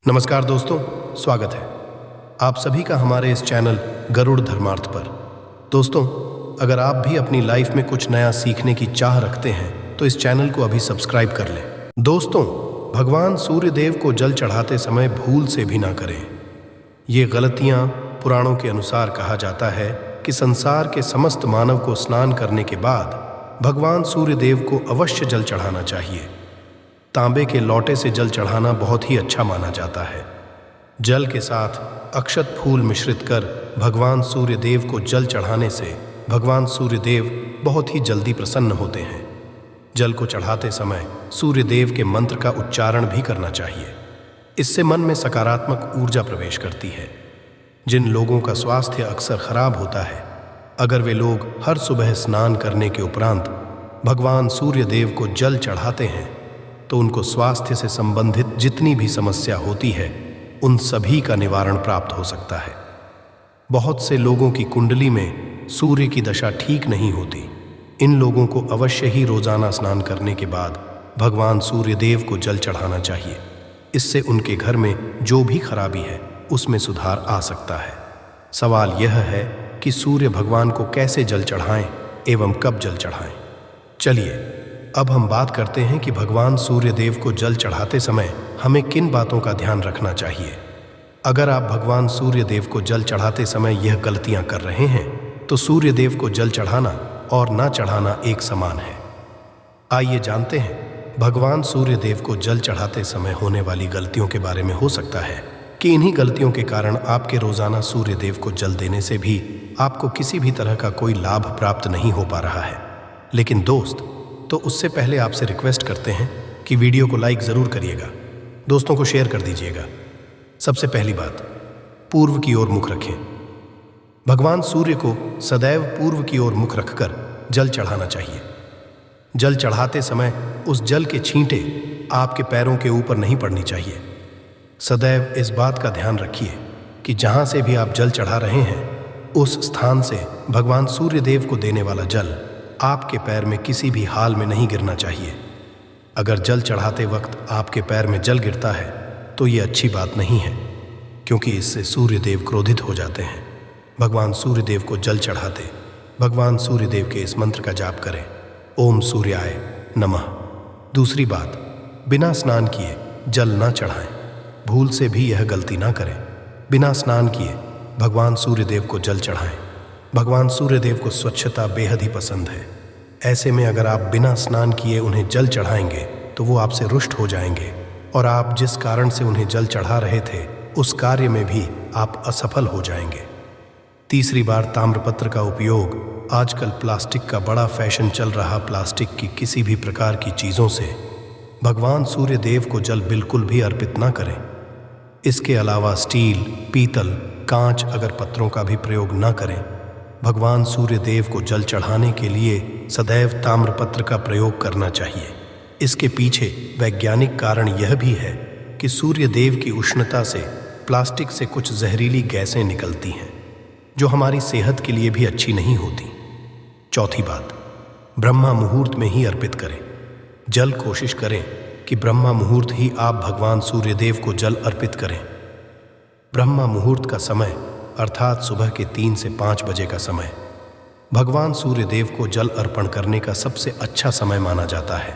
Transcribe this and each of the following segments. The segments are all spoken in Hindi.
नमस्कार दोस्तों, स्वागत है आप सभी का हमारे इस चैनल गरुड़ धर्मार्थ पर। दोस्तों, अगर आप भी अपनी लाइफ में कुछ नया सीखने की चाह रखते हैं तो इस चैनल को अभी सब्सक्राइब कर लें। दोस्तों, भगवान सूर्य देव को जल चढ़ाते समय भूल से भी ना करें। ये गलतियां पुराणों के अनुसार कहा जाता है कि संसार के समस्त मानव को स्नान करने के बाद भगवान सूर्य देव को अवश्य जल चढ़ाना चाहिए। तांबे के लोटे से जल चढ़ाना बहुत ही अच्छा माना जाता है। जल के साथ अक्षत फूल मिश्रित कर भगवान सूर्य देव को जल चढ़ाने से भगवान सूर्य देव बहुत ही जल्दी प्रसन्न होते हैं। जल को चढ़ाते समय सूर्य देव के मंत्र का उच्चारण भी करना चाहिए। इससे मन में सकारात्मक ऊर्जा प्रवेश करती है। जिन लोगों का स्वास्थ्य अक्सर खराब होता है, अगर वे लोग हर सुबह स्नान करने के उपरांत भगवान सूर्य देव को जल चढ़ाते हैं तो उनको स्वास्थ्य से संबंधित जितनी भी समस्या होती है उन सभी का निवारण प्राप्त हो सकता है। बहुत से लोगों की कुंडली में सूर्य की दशा ठीक नहीं होती। इन लोगों को अवश्य ही रोजाना स्नान करने के बाद भगवान सूर्य देव को जल चढ़ाना चाहिए। इससे उनके घर में जो भी खराबी है उसमें सुधार आ सकता है। सवाल यह है कि सूर्य भगवान को कैसे जल चढ़ाएं एवं कब जल चढ़ाएं। चलिए अब हम बात करते हैं कि भगवान सूर्य देव को जल चढ़ाते समय हमें किन बातों का ध्यान रखना चाहिए। अगर आप भगवान सूर्य देव को जल चढ़ाते समय यह गलतियां कर रहे हैं तो सूर्य देव को जल चढ़ाना और ना चढ़ाना एक समान है। आइए जानते हैं भगवान सूर्य देव को जल चढ़ाते समय होने वाली गलतियों के बारे में। हो सकता है कि इन्हीं गलतियों के कारण आपके रोजाना सूर्य देव को जल देने से भी आपको किसी भी तरह का कोई लाभ प्राप्त नहीं हो पा रहा है। लेकिन दोस्त, तो उससे पहले आपसे रिक्वेस्ट करते हैं कि वीडियो को लाइक ज़रूर करिएगा, दोस्तों को शेयर कर दीजिएगा। सबसे पहली बात, पूर्व की ओर मुख रखें। भगवान सूर्य को सदैव पूर्व की ओर मुख रखकर जल चढ़ाना चाहिए। जल चढ़ाते समय उस जल के छींटे आपके पैरों के ऊपर नहीं पड़नी चाहिए। सदैव इस बात का ध्यान रखिए कि जहाँ से भी आप जल चढ़ा रहे हैं उस स्थान से भगवान सूर्य देव को देने वाला जल आपके पैर में किसी भी हाल में नहीं गिरना चाहिए। अगर जल चढ़ाते वक्त आपके पैर में जल गिरता है तो ये अच्छी बात नहीं है, क्योंकि इससे सूर्य देव क्रोधित हो जाते हैं। भगवान सूर्य देव को जल चढ़ाते भगवान सूर्य देव के इस मंत्र का जाप करें, ओम सूर्याय नमः। दूसरी बात, बिना स्नान किए जल ना चढ़ाएं। भूल से भी यह गलती ना करें। बिना स्नान किए भगवान सूर्य देव को जल चढ़ाएं। भगवान सूर्य देव को स्वच्छता बेहद ही पसंद है। ऐसे में अगर आप बिना स्नान किए उन्हें जल चढ़ाएंगे तो वो आपसे रुष्ट हो जाएंगे और आप जिस कारण से उन्हें जल चढ़ा रहे थे उस कार्य में भी आप असफल हो जाएंगे। तीसरी बार, ताम्रपत्र का उपयोग। आजकल प्लास्टिक का बड़ा फैशन चल रहा। प्लास्टिक की किसी भी प्रकार की चीज़ों से भगवान सूर्य देव को जल बिल्कुल भी अर्पित ना करें। इसके अलावा स्टील, पीतल, कांच अगर पत्रों का भी प्रयोग ना करें। भगवान सूर्य देव को जल चढ़ाने के लिए सदैव ताम्रपत्र का प्रयोग करना चाहिए। इसके पीछे वैज्ञानिक कारण यह भी है कि सूर्य देव की उष्णता से प्लास्टिक से कुछ जहरीली गैसें निकलती हैं जो हमारी सेहत के लिए भी अच्छी नहीं होती। चौथी बात, ब्रह्मा मुहूर्त में ही अर्पित करें। जल कोशिश करें कि ब्रह्मा मुहूर्त ही आप भगवान सूर्य देव को जल अर्पित करें। ब्रह्मा मुहूर्त का समय अर्थात सुबह के 3 से 5 बजे का समय भगवान सूर्य देव को जल अर्पण करने का सबसे अच्छा समय माना जाता है।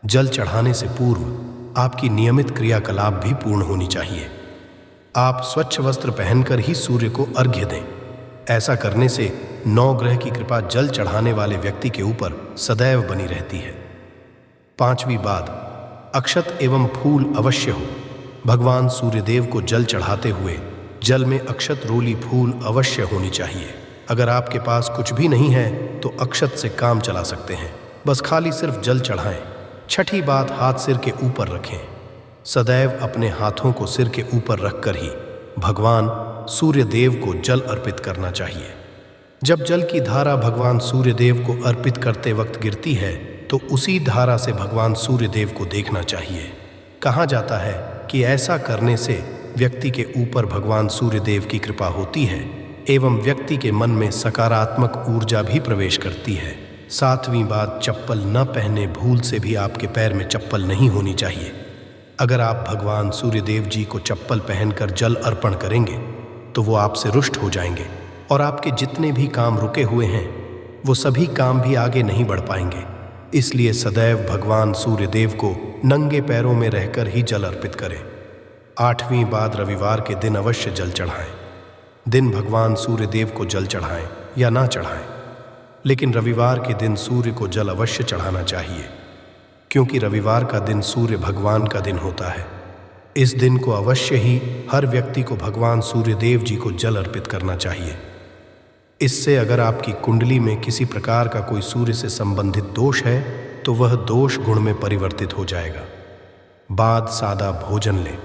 जल चढ़ाने से पूर्व आपकी नियमित क्रियाकलाप भी पूर्ण होनी चाहिए। आप स्वच्छ वस्त्र पहनकर ही सूर्य को अर्घ्य दें। ऐसा करने से 9 ग्रह की कृपा जल चढ़ाने वाले व्यक्ति के ऊपर सदैव बनी रहती है। पांचवी बात, अक्षत एवं फूल अवश्य हो। भगवान सूर्य देव को जल चढ़ाते हुए जल में अक्षत रोली फूल अवश्य होनी चाहिए। अगर आपके पास कुछ भी नहीं है तो अक्षत से काम चला सकते हैं। बस खाली सिर्फ जल चढ़ाएं। छठी बात, हाथ सिर के ऊपर रखें। सदैव अपने हाथों को सिर के ऊपर रखकर ही भगवान सूर्य देव को जल अर्पित करना चाहिए। जब जल की धारा भगवान सूर्य देव को अर्पित करते वक्त गिरती है तो उसी धारा से भगवान सूर्य देव को देखना चाहिए। कहा जाता है कि ऐसा करने से व्यक्ति के ऊपर भगवान सूर्य देव की कृपा होती है एवं व्यक्ति के मन में सकारात्मक ऊर्जा भी प्रवेश करती है। सातवीं बात, चप्पल न पहने। भूल से भी आपके पैर में चप्पल नहीं होनी चाहिए। अगर आप भगवान सूर्यदेव जी को चप्पल पहनकर जल अर्पण करेंगे तो वो आपसे रुष्ट हो जाएंगे और आपके जितने भी काम रुके हुए हैं वो सभी काम भी आगे नहीं बढ़ पाएंगे। इसलिए सदैव भगवान सूर्यदेव को नंगे पैरों में रहकर ही जल अर्पित करें। 8वीं बाद रविवार के दिन अवश्य जल चढ़ाएं। दिन भगवान सूर्यदेव को जल चढ़ाएं या ना चढ़ाएं, लेकिन रविवार के दिन सूर्य को जल अवश्य चढ़ाना चाहिए, क्योंकि रविवार का दिन सूर्य भगवान का दिन होता है। इस दिन को अवश्य ही हर व्यक्ति को भगवान सूर्यदेव जी को जल अर्पित करना चाहिए। इससे अगर आपकी कुंडली में किसी प्रकार का कोई सूर्य से संबंधित दोष है तो वह दोष गुण में परिवर्तित हो जाएगा। बाद सादा भोजन लें।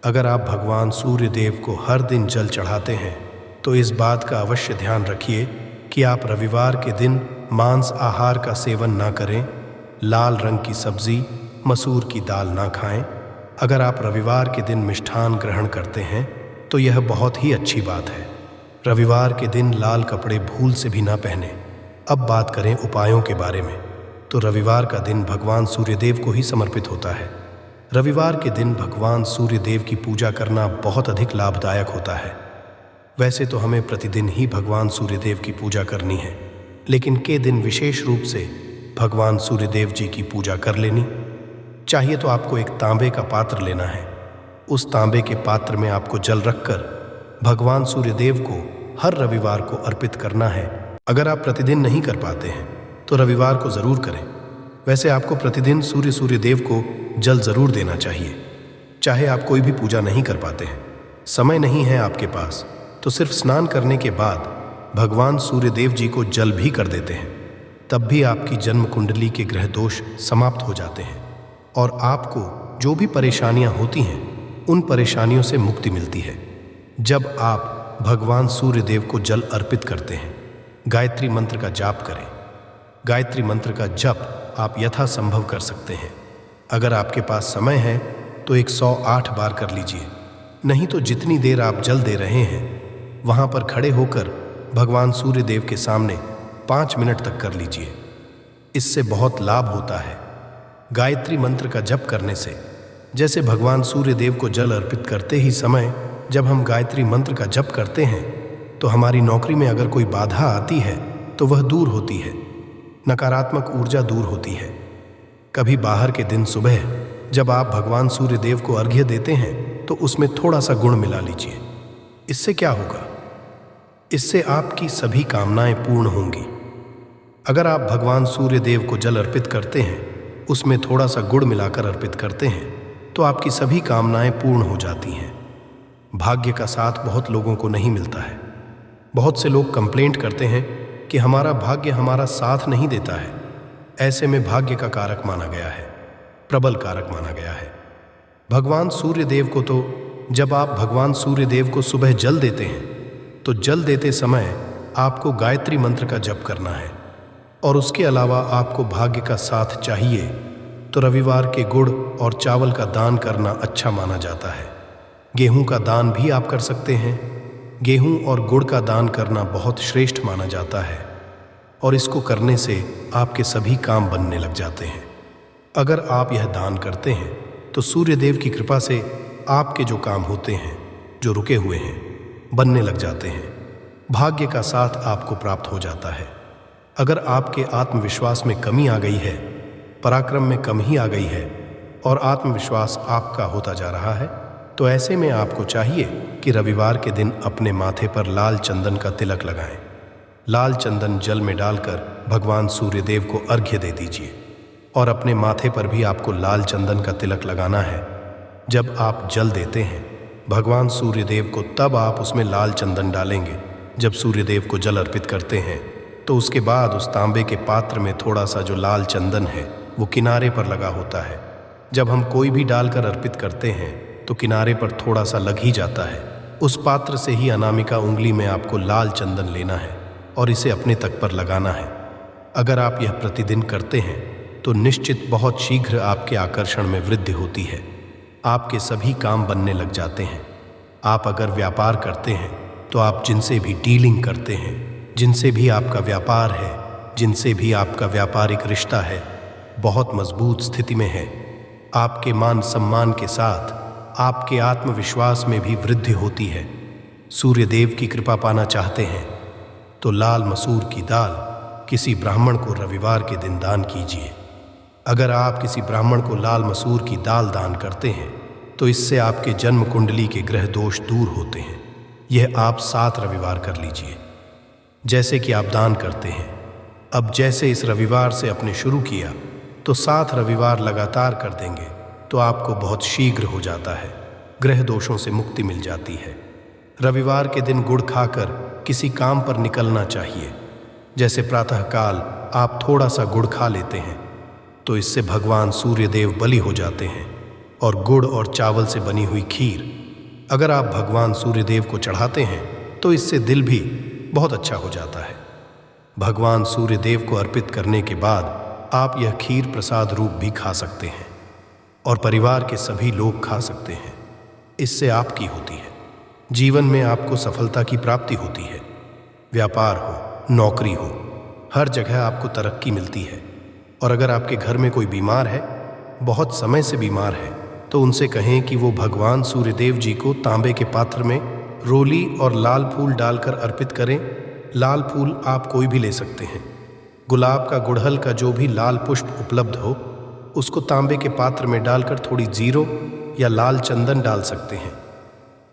अगर आप भगवान सूर्यदेव को हर दिन जल चढ़ाते हैं तो इस बात का अवश्य ध्यान रखिए कि आप रविवार के दिन मांस आहार का सेवन ना करें, लाल रंग की सब्जी, मसूर की दाल ना खाएं। अगर आप रविवार के दिन मिष्ठान ग्रहण करते हैं तो यह बहुत ही अच्छी बात है। रविवार के दिन लाल कपड़े भूल से भी ना पहने। अब बात करें उपायों के बारे में, तो रविवार का दिन भगवान सूर्यदेव को ही समर्पित होता है। रविवार के दिन भगवान सूर्यदेव की पूजा करना बहुत अधिक लाभदायक होता है। वैसे तो हमें प्रतिदिन ही भगवान सूर्यदेव की पूजा करनी है, लेकिन के दिन विशेष रूप से भगवान सूर्यदेव जी की पूजा कर लेनी चाहिए। तो आपको एक तांबे का पात्र लेना है। उस तांबे के पात्र में आपको जल रखकर भगवान सूर्यदेव को हर रविवार को अर्पित करना है। अगर आप प्रतिदिन नहीं कर पाते हैं तो रविवार को ज़रूर करें। वैसे आपको प्रतिदिन सूर्यदेव को जल ज़रूर देना चाहिए, चाहे आप कोई भी पूजा नहीं कर पाते हैं, समय नहीं है आपके पास, तो सिर्फ स्नान करने के बाद भगवान सूर्यदेव जी को जल भी कर देते हैं। तब भी आपकी जन्म कुंडली के ग्रह दोष समाप्त हो जाते हैं और आपको जो भी परेशानियां होती हैं उन परेशानियों से मुक्ति मिलती है। जब आप भगवान सूर्यदेव को जल अर्पित करते हैं, गायत्री मंत्र का जाप करें। गायत्री मंत्र का जप आप यथासंभव कर सकते हैं। अगर आपके पास समय है तो 108 बार कर लीजिए, नहीं तो जितनी देर आप जल दे रहे हैं वहाँ पर खड़े होकर भगवान सूर्यदेव के सामने 5 मिनट तक कर लीजिए। इससे बहुत लाभ होता है। गायत्री मंत्र का जप करने से, जैसे भगवान सूर्यदेव को जल अर्पित करते ही समय जब हम गायत्री मंत्र का जप करते हैं तो हमारी नौकरी में अगर कोई बाधा आती है तो वह दूर होती है, नकारात्मक ऊर्जा दूर होती है। कभी बाहर के दिन सुबह जब आप भगवान सूर्यदेव को अर्घ्य देते हैं तो उसमें थोड़ा सा गुड़ मिला लीजिए। इससे क्या होगा? इससे आपकी सभी कामनाएं पूर्ण होंगी। अगर आप भगवान सूर्यदेव को जल अर्पित करते हैं, उसमें थोड़ा सा गुड़ मिलाकर अर्पित करते हैं तो आपकी सभी कामनाएं पूर्ण हो जाती हैं। भाग्य का साथ बहुत लोगों को नहीं मिलता है। बहुत से लोग कंप्लेंट करते हैं कि हमारा भाग्य हमारा साथ नहीं देता है। ऐसे में भाग्य का कारक माना गया है, प्रबल कारक माना गया है भगवान सूर्यदेव को। तो जब आप भगवान सूर्यदेव को सुबह जल देते हैं तो जल देते समय आपको गायत्री मंत्र का जप करना है और उसके अलावा आपको भाग्य का साथ चाहिए तो रविवार के गुड़ और चावल का दान करना अच्छा माना जाता है। गेहूं का दान भी आप कर सकते हैं। गेहूं और गुड़ का दान करना बहुत श्रेष्ठ माना जाता है और इसको करने से आपके सभी काम बनने लग जाते हैं। अगर आप यह दान करते हैं तो सूर्यदेव की कृपा से आपके जो काम होते हैं, जो रुके हुए हैं, बनने लग जाते हैं। भाग्य का साथ आपको प्राप्त हो जाता है। अगर आपके आत्मविश्वास में कमी आ गई है, पराक्रम में कमी आ गई है और आत्मविश्वास आपका होता जा रहा है, तो ऐसे में आपको चाहिए कि रविवार के दिन अपने माथे पर लाल चंदन का तिलक लगाएं। लाल चंदन जल में डालकर भगवान सूर्यदेव को अर्घ्य दे दीजिए और अपने माथे पर भी आपको लाल चंदन का तिलक लगाना है। जब आप जल देते हैं भगवान सूर्यदेव को, तब आप उसमें लाल चंदन डालेंगे। जब सूर्यदेव को जल अर्पित करते हैं तो उसके बाद उस तांबे के पात्र में थोड़ा सा जो लाल चंदन है वो किनारे पर लगा होता है। जब हम कोई भी डालकर अर्पित करते हैं तो किनारे पर थोड़ा सा लग ही जाता है। उस पात्र से ही अनामिका उंगली में आपको लाल चंदन लेना है और इसे अपने तक पर लगाना है। अगर आप यह प्रतिदिन करते हैं तो निश्चित बहुत शीघ्र आपके आकर्षण में वृद्धि होती है। आपके सभी काम बनने लग जाते हैं। आप अगर व्यापार करते हैं तो आप जिनसे भी डीलिंग करते हैं, जिनसे भी आपका व्यापार है, जिनसे भी आपका व्यापारिक रिश्ता है, बहुत मजबूत स्थिति में है। आपके मान सम्मान के साथ आपके आत्मविश्वास में भी वृद्धि होती है। सूर्य देव की कृपा पाना चाहते हैं तो लाल मसूर की दाल किसी ब्राह्मण को रविवार के दिन दान कीजिए। अगर आप किसी ब्राह्मण को लाल मसूर की दाल दान करते हैं तो इससे आपके जन्म कुंडली के ग्रह दोष दूर होते हैं। यह आप 7 रविवार कर लीजिए जैसे कि आप दान करते हैं। अब जैसे इस रविवार से आपने शुरू किया तो 7 रविवार लगातार कर देंगे तो आपको बहुत शीघ्र हो जाता है, ग्रह दोषों से मुक्ति मिल जाती है। रविवार के दिन गुड़ खाकर किसी काम पर निकलना चाहिए। जैसे प्रातःकाल आप थोड़ा सा गुड़ खा लेते हैं तो इससे भगवान सूर्य देव बलि हो जाते हैं। और गुड़ और चावल से बनी हुई खीर अगर आप भगवान सूर्य देव को चढ़ाते हैं तो इससे दिल भी बहुत अच्छा हो जाता है। भगवान सूर्य देव को अर्पित करने के बाद आप यह खीर प्रसाद रूप भी खा सकते हैं और परिवार के सभी लोग खा सकते हैं। इससे आपकी होती है, जीवन में आपको सफलता की प्राप्ति होती है। व्यापार हो, नौकरी हो, हर जगह आपको तरक्की मिलती है। और अगर आपके घर में कोई बीमार है, बहुत समय से बीमार है, तो उनसे कहें कि वो भगवान सूर्यदेव जी को तांबे के पात्र में रोली और लाल फूल डालकर अर्पित करें। लाल फूल आप कोई भी ले सकते हैं। गुलाब का, गुड़हल का जो भी लाल पुष्प उपलब्ध हो उसको तांबे के पात्र में डालकर थोड़ी जीरो या लाल चंदन डाल सकते हैं।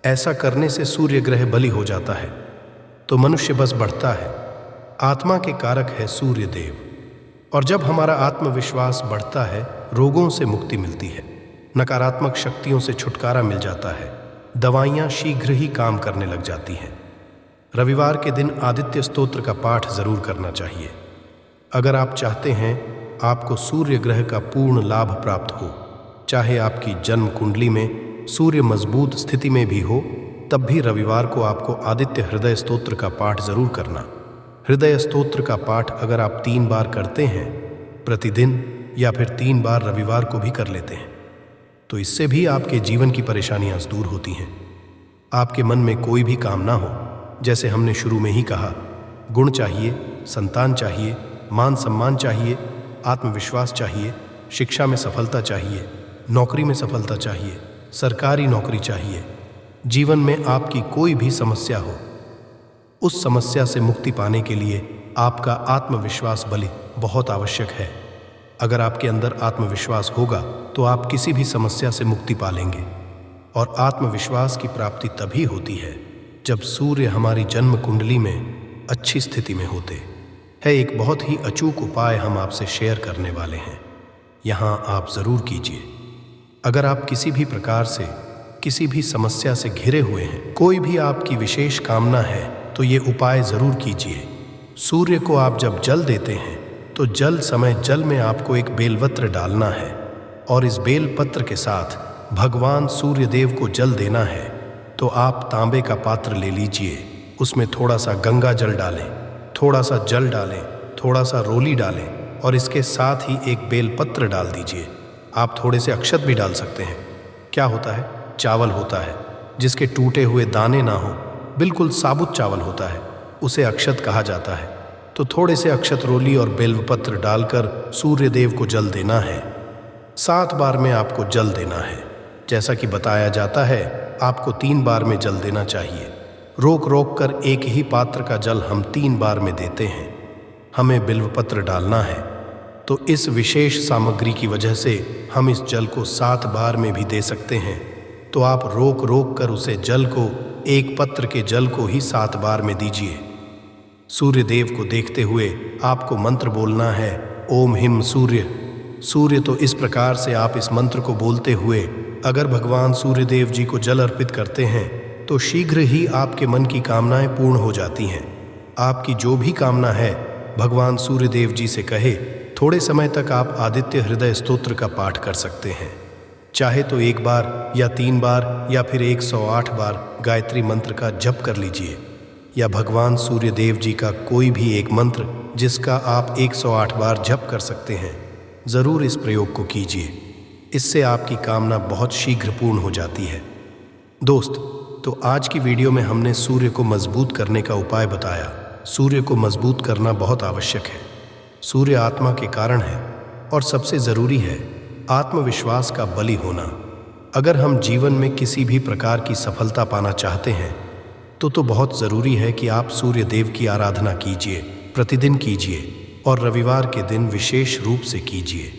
ऐसा करने से सूर्य ग्रह बलि हो जाता है तो मनुष्य बस बढ़ता है। आत्मा के कारक है सूर्य देव, और जब हमारा आत्मविश्वास बढ़ता है रोगों से मुक्ति मिलती है, नकारात्मक शक्तियों से छुटकारा मिल जाता है, दवाइयाँ शीघ्र ही काम करने लग जाती हैं। रविवार के दिन आदित्य स्तोत्र का पाठ जरूर करना चाहिए। अगर आप चाहते हैं आपको सूर्य ग्रह का पूर्ण लाभ प्राप्त हो, चाहे आपकी जन्म कुंडली में सूर्य मजबूत स्थिति में भी हो, तब भी रविवार को आपको आदित्य हृदय स्तोत्र का पाठ जरूर करना। हृदय स्तोत्र का पाठ अगर आप 3 बार करते हैं प्रतिदिन या फिर 3 बार रविवार को भी कर लेते हैं तो इससे भी आपके जीवन की परेशानियां दूर होती हैं। आपके मन में कोई भी काम ना हो, जैसे हमने शुरू में ही कहा, गुण चाहिए, संतान चाहिए, मान सम्मान चाहिए, आत्मविश्वास चाहिए, शिक्षा में सफलता चाहिए, नौकरी में सफलता चाहिए, सरकारी नौकरी चाहिए, जीवन में आपकी कोई भी समस्या हो, उस समस्या से मुक्ति पाने के लिए आपका आत्मविश्वास बलि बहुत आवश्यक है। अगर आपके अंदर आत्मविश्वास होगा तो आप किसी भी समस्या से मुक्ति पा लेंगे। और आत्मविश्वास की प्राप्ति तभी होती है जब सूर्य हमारी जन्म कुंडली में अच्छी स्थिति में होते हैं। एक बहुत ही अचूक उपाय हम आपसे शेयर करने वाले हैं, यहाँ आप ज़रूर कीजिए। अगर आप किसी भी प्रकार से किसी भी समस्या से घिरे हुए हैं, कोई भी आपकी विशेष कामना है, तो ये उपाय ज़रूर कीजिए। सूर्य को आप जब जल देते हैं तो जल में आपको एक बेलपत्र डालना है और इस बेलपत्र के साथ भगवान सूर्य देव को जल देना है। तो आप तांबे का पात्र ले लीजिए, उसमें थोड़ा सा गंगा जल डालें, थोड़ा सा जल डालें, थोड़ा सा रोली डालें और इसके साथ ही एक बेलपत्र डाल दीजिए। आप थोड़े से अक्षत भी डाल सकते हैं। क्या होता है, चावल होता है जिसके टूटे हुए दाने ना हो, बिल्कुल साबुत चावल होता है, उसे अक्षत कहा जाता है। तो थोड़े से अक्षत, रोली और बेलपत्र डालकर सूर्य देव को जल देना है। 7 बार में आपको जल देना है। जैसा कि बताया जाता है आपको 3 बार में जल देना चाहिए। रोक रोक कर एक ही पात्र का जल हम 3 बार में देते हैं। हमें बिल्वपत्र डालना है, तो इस विशेष सामग्री की वजह से हम इस जल को 7 बार में भी दे सकते हैं। तो आप रोक रोक कर उसे जल को, एक पत्र के जल को ही 7 बार में दीजिए। सूर्य देव को देखते हुए आपको मंत्र बोलना है, ओम हिम सूर्य। सूर्य तो इस प्रकार से आप इस मंत्र को बोलते हुए अगर भगवान सूर्य देव जी को जल अर्पित करते हैं तो शीघ्र ही आपके मन की कामनाएं पूर्ण हो जाती हैं। आपकी जो भी कामना है भगवान सूर्य देव जी से कहे। थोड़े समय तक आप आदित्य हृदय स्तोत्र का पाठ कर सकते हैं। चाहे तो 1 बार या 3 बार या फिर 108 बार गायत्री मंत्र का जप कर लीजिए, या भगवान सूर्य देव जी का कोई भी एक मंत्र जिसका आप 108 बार जप कर सकते हैं। ज़रूर इस प्रयोग को कीजिए, इससे आपकी कामना बहुत शीघ्र पूर्ण हो जाती है। दोस्त, तो आज की वीडियो में हमने सूर्य को मजबूत करने का उपाय बताया। सूर्य को मजबूत करना बहुत आवश्यक है। सूर्य आत्मा के कारण है और सबसे ज़रूरी है। आत्मविश्वास का बलि होना। अगर हम जीवन में किसी भी प्रकार की सफलता पाना चाहते हैं तो बहुत ज़रूरी है कि आप सूर्य देव की आराधना कीजिए, प्रतिदिन कीजिए और रविवार के दिन विशेष रूप से कीजिए।